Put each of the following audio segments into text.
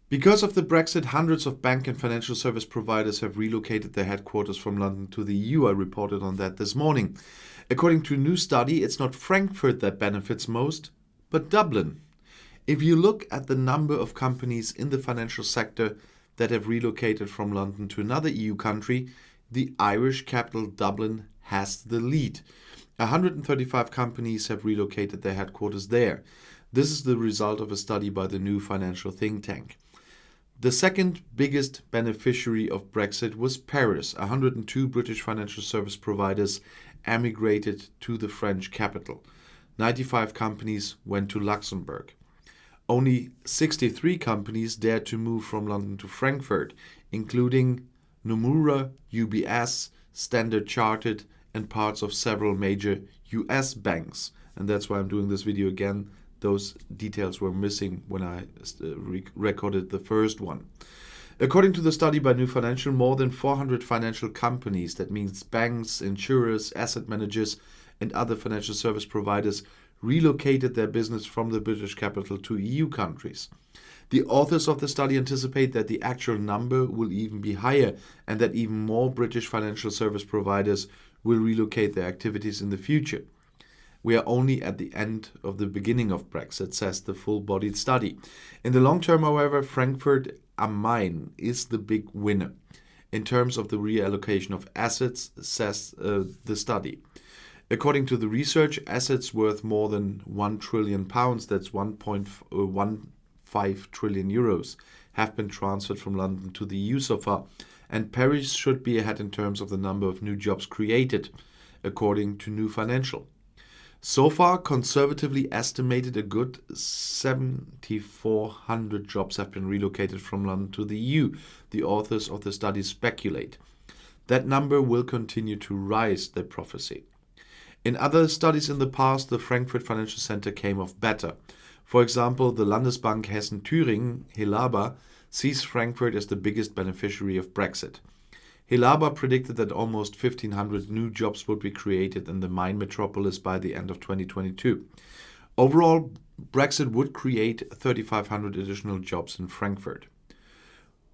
Because of the Brexit, hundreds of bank and financial service providers have relocated their headquarters from London to the EU. I reported on that this morning. According to a new study, it's not Frankfurt that benefits most, but Dublin. If you look at the number of companies in the financial sector that have relocated from London to another EU country, the Irish capital Dublin has the lead. 135 companies have relocated their headquarters there. This is the result of a study by the new financial think tank. The second biggest beneficiary of Brexit was Paris. 102 British financial service providers emigrated to the French capital. 95 companies went to Luxembourg. Only 63 companies dared to move from London to Frankfurt, including Nomura, UBS, Standard Chartered, and parts of several major US banks. And that's why I'm doing this video again. Those details were missing when I recorded the first one. According to the study by New Financial, more than 400 financial companies, that means banks, insurers, asset managers, and other financial service providers, relocated their business from the British capital to EU countries. The authors of the study anticipate that the actual number will even be higher and that even more British financial service providers will relocate their activities in the future. We are only at the end of the beginning of Brexit, says the full-bodied study. In the long term, however, Frankfurt am Main is the big winner in terms of the reallocation of assets, says the study. According to the research, assets worth more than £1 trillion, that's 1.15 trillion euros, have been transferred from London to the EU so far, and Paris should be ahead in terms of the number of new jobs created, according to New Financial. So far, conservatively estimated, a good 7,400 jobs have been relocated from London to the EU. The authors of the study speculate. That number will continue to rise, they prophesy. In other studies in the past, the Frankfurt Financial Center came off better. For example, the Landesbank Hessen-Thüringen, Helaba, sees Frankfurt as the biggest beneficiary of Brexit. Helaba predicted that almost 1,500 new jobs would be created in the Main metropolis by the end of 2022. Overall, Brexit would create 3,500 additional jobs in Frankfurt.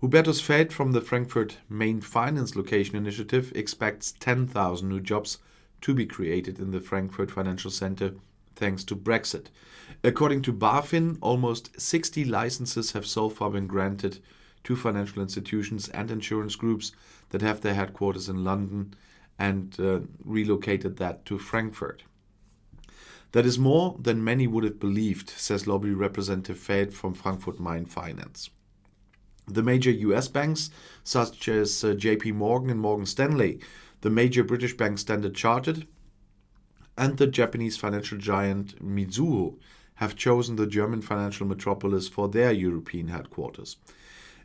Hubertus Feld from the Frankfurt Main Finance Location Initiative expects 10,000 new jobs to be created in the Frankfurt Financial Center thanks to Brexit. According to BaFin, almost 60 licenses have so far been granted to financial institutions and insurance groups that have their headquarters in London and relocated that to Frankfurt. That is more than many would have believed, says lobby representative Feld from Frankfurt Main Finance. The major US banks, such as JP Morgan and Morgan Stanley, the major British bank Standard Chartered, and the Japanese financial giant Mizuho, have chosen the German financial metropolis for their European headquarters.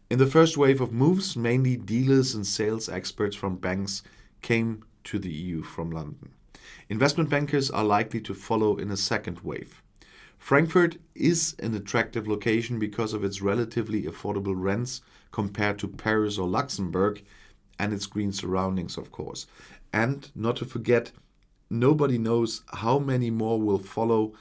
In the first wave of moves, mainly dealers and sales experts from banks came to the EU from London. Investment bankers are likely to follow in a second wave. Frankfurt is an attractive location because of its relatively affordable rents compared to Paris or Luxembourg, and its green surroundings, of course. And not to forget, nobody knows how many more will follow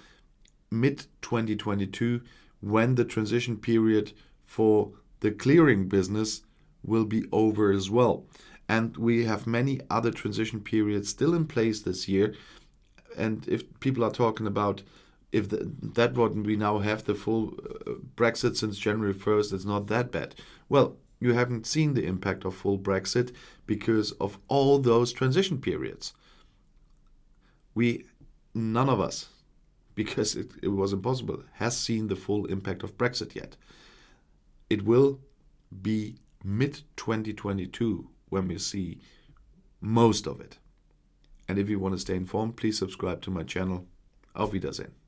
mid-2022 when the transition period for the clearing business will be over as well. And we have many other transition periods still in place this year. And if people are talking about if that what we now have the full Brexit since January 1st, it's not that bad. Well, you haven't seen the impact of full Brexit because of all those transition periods. None of us, because it was impossible, has seen the full impact of Brexit yet. It will be mid-2022 when we see most of it. And if you want to stay informed, please subscribe to my channel. Auf Wiedersehen.